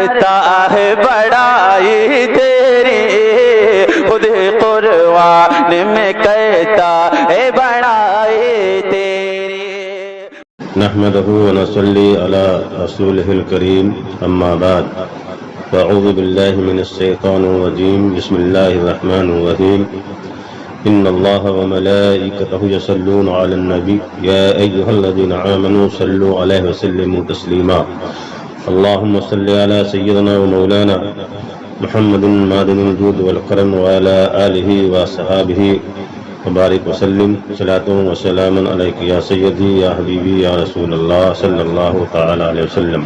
کرتا ہے بڑائی تیری، خود قرآن میں کرتا ہے بڑائی تیری۔ نحمده ونصلي على رسوله الكريم أما بعد فأعوذ بالله من الشيطان الرجيم بسم الله الرحمن الرحيم إن الله وملائكته يصلون على النبي يا أيها الذين آمنوا صلوا عليه وسلموا تسليما اللهم صل على سيدنا ومولانا محمد معدن الجود والكرم وعلى آله وصحابه وبارک وسلم صلاۃ و سلام علیک یا سیدی یا حبیبی یا رسول اللہ صلی اللہ تعالی علیہ وسلم۔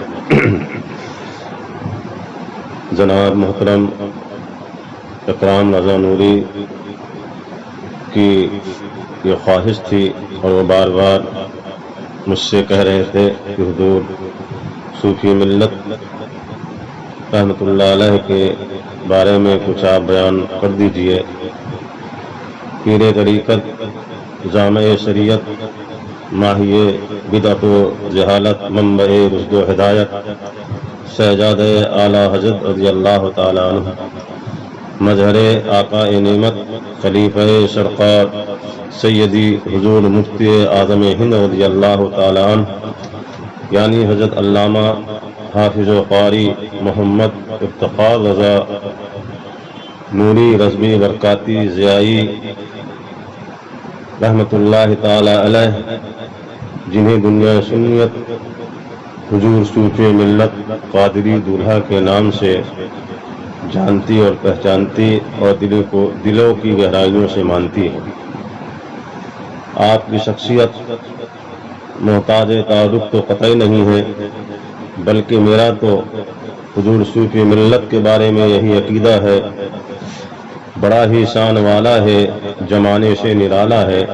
جناب محترم اکرام رضا نوری کی یہ خواہش تھی اور وہ بار بار مجھ سے کہہ رہے تھے کہ حضور صوفی ملت رحمۃ اللہ علیہ کے بارے میں کچھ آپ بیان کر دیجئے۔ پیر طریقت، جامع شریعت، ماہی بدعت و جہالت، منبع رشد و ہدایت، شہزادہ اعلیٰ حضرت رضی اللہ تعالی عنہ، مظہر آقا نعمت، خلیفہ سرکار سیدی حضور مفتی اعظم ہند رضی اللہ تعالی عنہ یعنی حضرت علامہ حافظ و قاری محمد افتخار رضا نوری رضوی برکاتی ضیائی رحمۃ اللہ تعالی علیہ، جنہیں دنیا سنیت حضور صوفی ملت قادری دولہا کے نام سے جانتی اور پہچانتی اور دلوں کی گہرائیوں سے مانتی ہے۔ آپ کی شخصیت محتاج تعارف تو قطعی نہیں ہے، بلکہ میرا تو حضور صوفی ملت کے بارے میں یہی عقیدہ ہے، بڑا ہی شان والا ہے، زمانے سے نرالا ہے،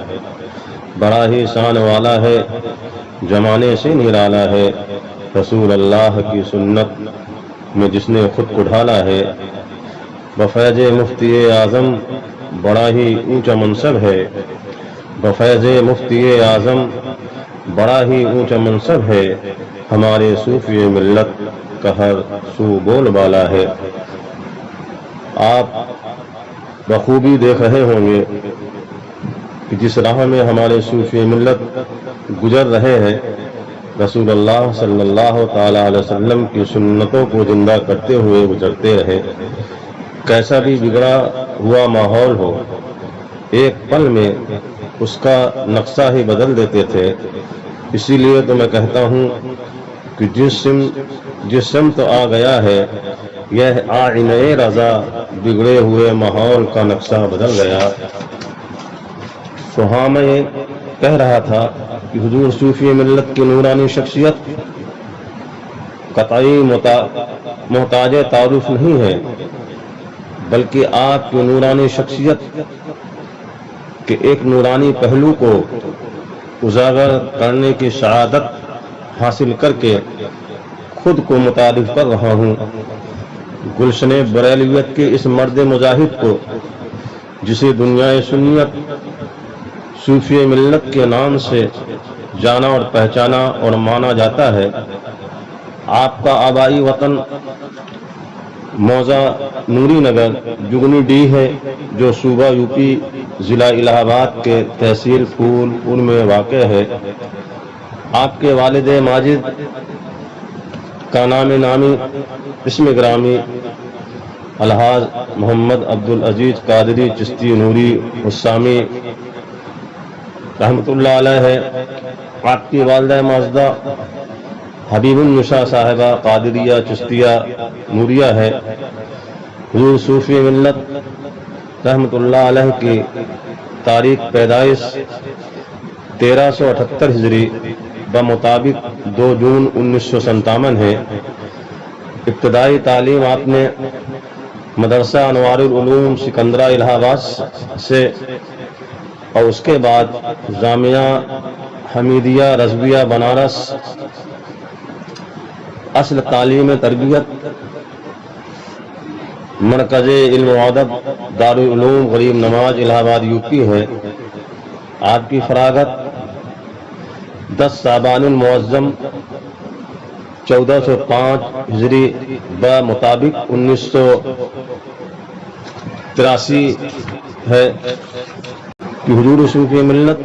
بڑا ہی شان والا ہے، زمانے سے نرالا ہے، رسول اللہ کی سنت میں جس نے خود کو ڈھالا ہے، بفیض مفتی اعظم بڑا ہی اونچا منصب ہے، بفیض مفتی اعظم بڑا ہی اونچا منصب ہے، ہمارے صوفی ملت کا ہر سو بول بالا ہے۔ آپ بخوبی دیکھ رہے ہوں گے کہ جس راہ میں ہمارے صوفی ملت گزر رہے ہیں، رسول اللہ صلی اللہ تعالی علیہ وسلم کی سنتوں کو زندہ کرتے ہوئے گزرتے رہے، کیسا بھی بگڑا ہوا ماحول ہو ایک پل میں اس کا نقشہ ہی بدل دیتے تھے۔ اسی لیے تو میں کہتا ہوں کہ جس سمت آ گیا ہے یہ آئینہ رضا بگڑے ہوئے ماحول کا نقشہ بدل گیا۔ تو ہاں میں یہ کہہ رہا تھا کہ حضور صوفی ملت کی نورانی شخصیت قطعی محتاج تعارف نہیں ہے، بلکہ آپ کی نورانی شخصیت کے ایک نورانی پہلو کو اجاگر کرنے کی سعادت حاصل کر کے خود کو متعارف کر رہا ہوں۔ گلشن بریلویت کے اس مرد مجاہد کو، جسے دنیا سنیت صوفی ملت کے نام سے جانا اور پہچانا اور مانا جاتا ہے، آپ کا آبائی وطن موضع نوری نگر جگنی ڈی ہے، جو صوبہ یوپی ضلع الہ آباد کے تحصیل پھول پور میں واقع ہے۔ آپ کے والد ماجد کا نام نامی اسم گرامی الحاج محمد عبدالعزیز قادری چشتی نوری السامی رحمۃ اللہ علیہ ہے۔ آپ کی والدہ ماجدہ حبیب النساء صاحبہ قادریہ چشتیہ نوریہ ہے۔ حضور صوفی ملت رحمۃ اللہ علیہ کی تاریخ پیدائش 1378 ہجری بمطابق 2 جون 1957 ہے۔ ابتدائی تعلیم آپ نے مدرسہ انوار العلوم سکندرہ الہ آباد سے اور اس کے بعد جامعہ حمیدیہ رضویہ بنارس اصل تعلیم تربیت مرکز علم و ادب دارالعلوم غریب نواز الہ آباد یوپی ہے۔ آپ کی فراغت 10 شعبان المعظم 1405 ہجری بمطابق 1983 ہے کہ حضور صوفی ملت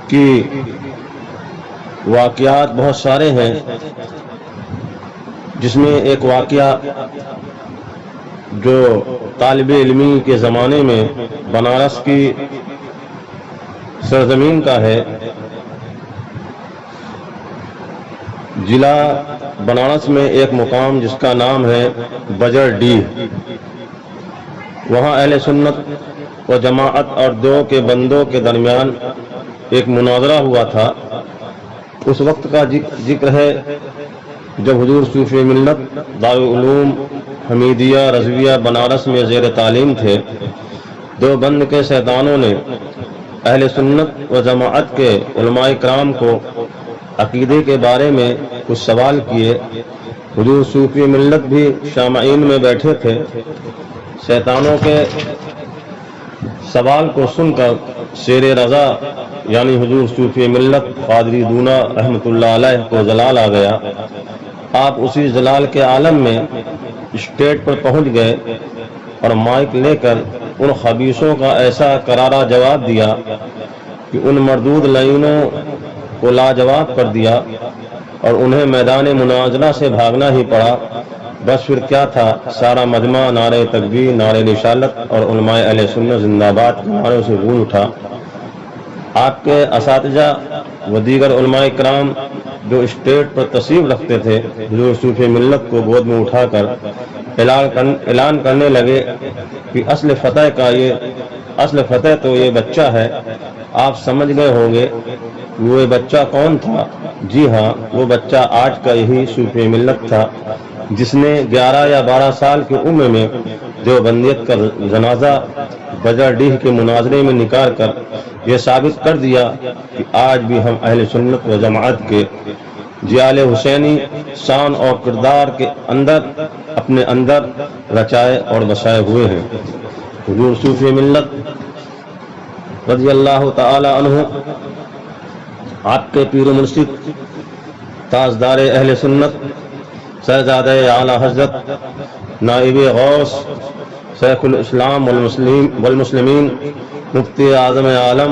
کی واقعات بہت سارے ہیں، جس میں ایک واقعہ جو طالب علمی کے زمانے میں بنارس کی سرزمین کا ہے، ضلع بنارس میں ایک مقام جس کا نام ہے بجر ڈیہ، وہاں اہل سنت و جماعت اور دو کے بندوں کے درمیان ایک مناظرہ ہوا تھا۔ اس وقت کا ذکر ہے جب حضور صوفی ملت دارالعلوم حمیدیہ رضویہ بنارس میں زیر تعلیم تھے۔ دو بند کے شیطانوں نے اہل سنت و جماعت کے علماء کرام کو عقیدے کے بارے میں کچھ سوال کیے۔ حضور صوفی ملت بھی شامعین میں بیٹھے تھے۔ شیطانوں کے سوال کو سن کر شیر رضا یعنی حضور صوفی ملت قادری دونا رحمۃ اللہ علیہ کو جلال آ گیا۔ آپ اسی جلال کے عالم میں اسٹیج پر پہنچ گئے اور مائک لے کر ان خبیثوں کا ایسا کرارا جواب دیا کہ ان مردود لعینوں کو لاجواب کر دیا اور انہیں میدان مناظرہ سے بھاگنا ہی پڑا۔ بس پھر کیا تھا، سارا مجمع نعرے تکبیر، نعرے رسالت اور علماء اہل سنت زندہ باد کے نعروں سے گونج اٹھا۔ آپ کے اساتذہ و دیگر علماء کرام جو اسٹیج پر تشریف رکھتے تھے، حضور صوفی ملت کو گود میں اٹھا کر اعلان کرنے لگے کہ اصل فتح تو یہ بچہ ہے۔ آپ سمجھ گئے ہوں گے وہ بچہ کون تھا؟ جی ہاں، وہ بچہ آج کا یہی صوفی ملت تھا جس نے 11 یا 12 سال کی عمر میں دیوبندیت کا جنازہ بجر ڈیہ کے مناظرے میں نکال کر یہ ثابت کر دیا کہ آج بھی ہم اہل سنت و جماعت کے جیال حسینی شان اور کردار کے اندر اپنے اندر رچائے اور بسائے ہوئے ہیں۔ حضور صوفی ملت رضی اللہ تعالی عنہ آپ کے پیر و مرشد تاجدار اہل سنت شہزادہ اعلی حضرت نائب غوث شیخ الاسلام والمسلمین مفتی اعظم عالم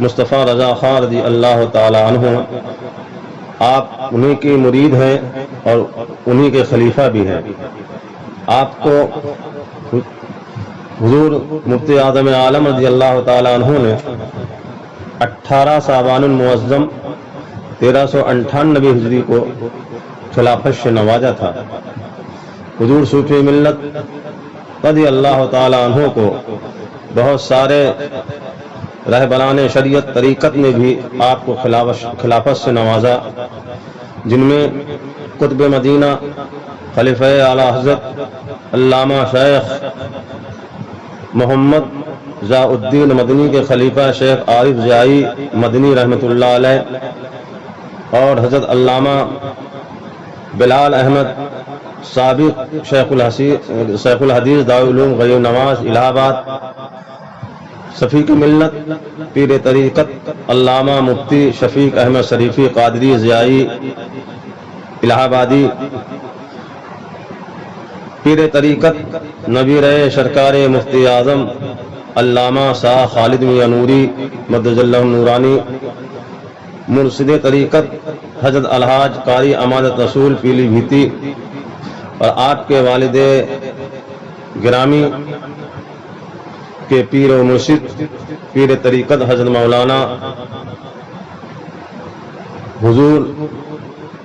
مصطفیٰ رضا خان رضی اللہ تعالی عنہ، آپ انہی کی مرید ہیں اور انہی کے خلیفہ بھی ہیں۔ آپ کو حضور مفتی اعظم عالم رضی اللہ تعالی عنہ نے 18 شعبان المعظم 1398 ہجری کو خلافت سے نوازا تھا۔ حضور صوفی ملت رضی اللہ تعالی عنہ کو بہت سارے رہبران شریعت طریقت نے بھی آپ کو خلافت سے نوازا، جن میں قطب مدینہ خلیفہ اعلی حضرت علامہ شیخ محمد ضیاء الدین مدنی کے خلیفہ شیخ عارف ضیائی مدنی رحمۃ اللہ علیہ اور حضرت علامہ بلال احمد سابق شیخ الحدیث دارالعلوم غیور نواز الہ آباد، شفیق ملت پیر طریقت علامہ مفتی شفیق احمد شریفی قادری ضیائی الہ آبادی، پیر طریقت نبیر سرکار مفتی اعظم علامہ شاہ خالد میاں نوری مدد اللہ نورانی، مرشد طریقت حضرت الحاج قاری امانت رسول پیلی بھیتی، اور آپ کے والد گرامی کے پیر و مرشد پیر طریقت حضرت مولانا حضور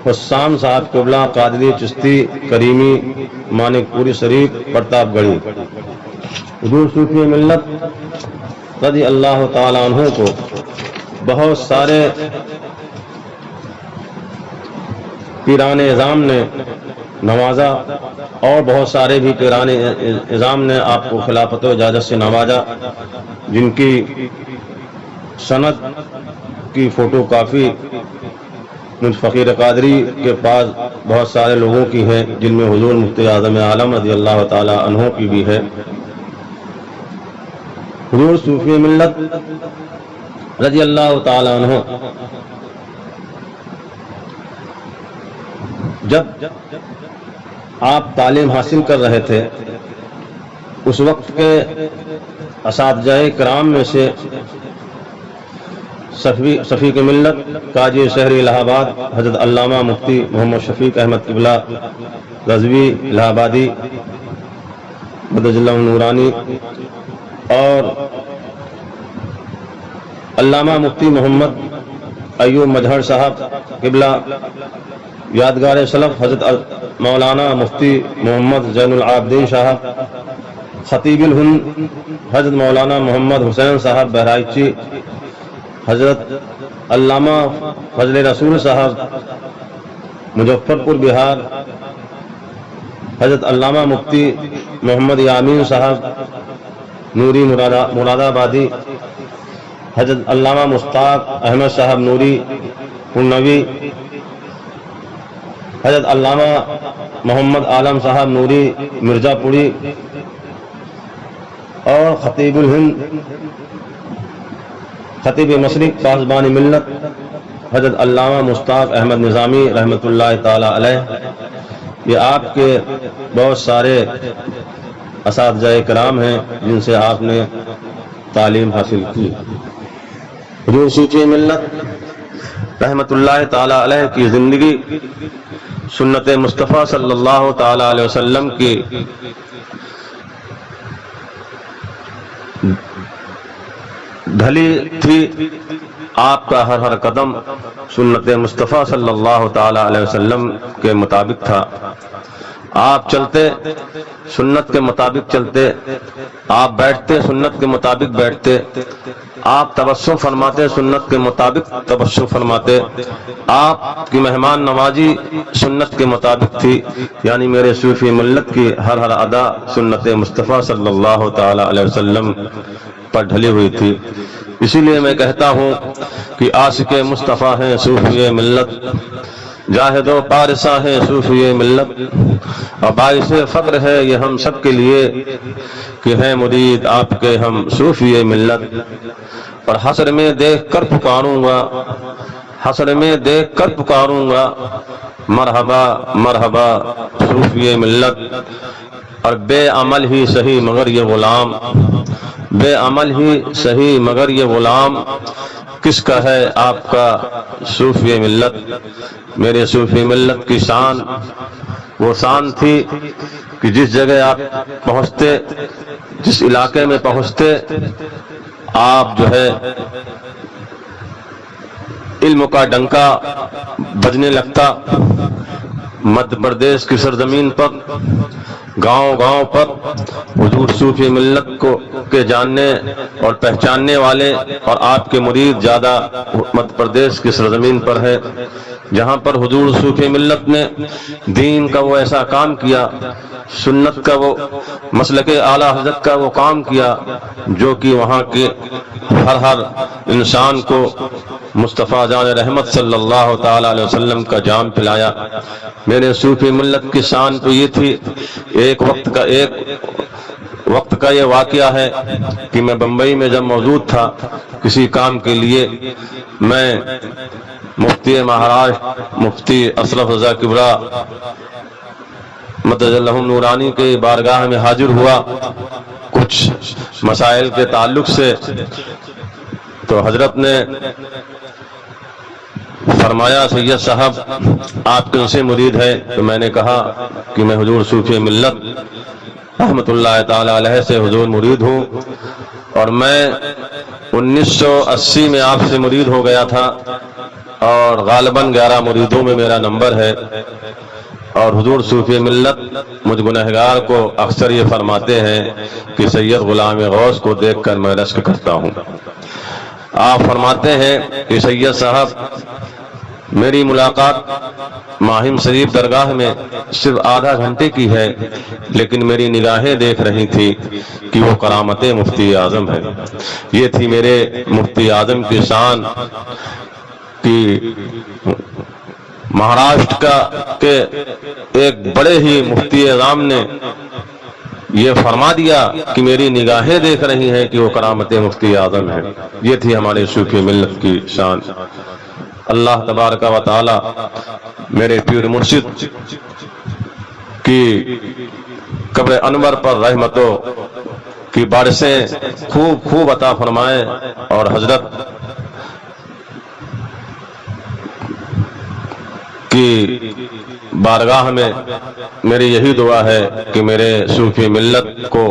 حسام صاحب قبلہ قادری چشتی کریمی مانک پوری شریف پرتاپ گڑھی۔ حضور صوفی ملت رضی اللہ تعالی عنہ کو بہت سارے پیران اعظام نے نوازا اور بہت سارے بھی پیران اعظام نے آپ کو خلافت و اجازت سے نوازا، جن کی سند کی فوٹو کافی فقیر قادری کے پاس بہت سارے لوگوں کی ہیں، جن میں حضور مفتی اعظم عالم رضی اللہ تعالی عنہ کی بھی ہے۔ حضور صوفی ملت رضی اللہ تعالی عنہ جب آپ تعلیم حاصل کر رہے تھے اس وقت کے اساتذہ کرام میں سے شفیق ملت قاضی شہری الہ آباد حضرت علامہ مفتی محمد شفیق احمد قبلہ رضوی الہ آبادی مدد اللہ نورانی اور علامہ مفتی محمد ایوب مجہر صاحب قبلہ یادگار سلف حضرت مولانا مفتی محمد زین العابدین صاحب خطیب الہند حضرت مولانا محمد حسین صاحب بہرائچی حضرت علامہ فضل رسول صاحب مظفر پور بہار حضرت علامہ مفتی محمد یامین صاحب نوری مراد آبادی حضرت علامہ مشتاق احمد صاحب نوری پرنوی حضرت علامہ محمد عالم صاحب نوری مرزا پوری اور خطیب الہند خطیب مشرق پاسبان ملت حضرت علامہ مشتاق احمد نظامی رحمۃ اللہ تعالی علیہ، یہ آپ کے بہت سارے اساتذہ کرام ہیں جن سے آپ نے تعلیم حاصل کی۔ حضور صوفی ملت رحمۃ اللہ تعالی علیہ کی زندگی سنت مصطفیٰ صلی اللہ تعالی علیہ وسلم کی ڈھلی تھی، آپ کا ہر قدم سنت مصطفیٰ صلی اللہ تعالی علیہ وسلم کے مطابق تھا۔ آپ چلتے سنت کے مطابق چلتے، آپ بیٹھتے سنت کے مطابق بیٹھتے، آپ تبسم فرماتے سنت کے مطابق تبسم فرماتے، آپ کی مہمان نوازی سنت کے مطابق تھی، یعنی میرے صوفی ملت کی ہر ادا سنت مصطفیٰ صلی اللہ تعالی علیہ وسلم پر ڈھلی ہوئی تھی۔ اسی لیے میں کہتا ہوں کہ عاشق مصطفیٰ ہیں صوفی ملت، جاہد و پارساں ہیں صوفی ملت، اور باعث فخر ہے یہ ہم سب کے لیے کہ ہیں مرید آپ کے ہم صوفی ملت۔ اور حشر میں دیکھ کر پکاروں گا، حشر میں دیکھ کر پکاروں گا، مرحبا مرحبا صوفی ملت۔ اور بے عمل ہی صحیح مگر یہ غلام، بے عمل ہی صحیح مگر یہ غلام کس کا ہے آپ کا صوفی ملت۔ میرے صوفی ملت کی شان وہ شان تھی کہ جس جگہ آپ پہنچتے، جس علاقے میں پہنچتے، آپ جو ہے علم کا ڈنکا بجنے لگتا۔ مدھیہ پردیش کی سرزمین پر گاؤں گاؤں پر حضور صوفی ملت کے جاننے اور پہچاننے والے اور آپ کے مرید زیادہ مدھیہ پردیش کی سرزمین پر ہے، جہاں پر حضور صوفی ملت نے دین کا وہ ایسا کام کیا، سنت کا وہ مسلک اعلیٰ حضرت کا وہ کام کیا جو کہ وہاں کے ہر انسان کو مصطفیٰ جان رحمت صلی اللہ تعالی علیہ وسلم کا جام پلایا۔ میرے صوفی ملت کی شان تو یہ تھی، ایک وقت کا یہ واقعہ ہے کہ میں بمبئی میں جب موجود تھا کسی کام کے لیے، میں مفتی مہاراشٹر مفتی اشرف رضا کبرا مدد اللہ نورانی کے بارگاہ میں حاضر ہوا کچھ مسائل کے تعلق سے، تو حضرت نے فرمایا سید صاحب آپ کن سے مرید ہے؟ تو میں نے کہا کہ میں حضور صوفی ملت رحمت اللہ تعالی علیہ سے حضور مرید ہوں، اور میں 1980 میں آپ سے مرید ہو گیا تھا، اور غالباً 11 مریدوں میں میرا نمبر ہے، اور حضور صوفی ملت مجھ گنہگار کو اکثر یہ فرماتے ہیں کہ سید غلام غوث کو دیکھ کر میں رشک کرتا ہوں۔ آپ فرماتے ہیں کہ سید صاحب میری ملاقات ماہم شریف درگاہ میں صرف آدھا گھنٹے کی ہے، لیکن میری نگاہیں دیکھ رہی تھی کہ وہ کرامت مفتی اعظم ہے۔ یہ تھی میرے مفتی اعظم کی شان کہ مہاراشٹر کے ایک بڑے ہی مفتی اعظم نے یہ فرما دیا کہ میری نگاہیں دیکھ رہی ہیں کہ وہ کرامت مفتی اعظم ہے۔ یہ تھی ہمارے صوفی ملت کی شان۔ اللہ تبارک و تعالی میرے پیر مرشد کی قبر انور پر رحمتوں کی بارشیں خوب عطا فرمائے، اور حضرت کی بارگاہ میں میری یہی دعا ہے کہ میرے صوفی ملت کو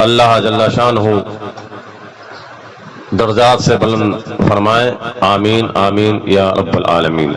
اللہ جل شانہ درجات سے بلند فرمائے، آمین آمین یا رب العالمین۔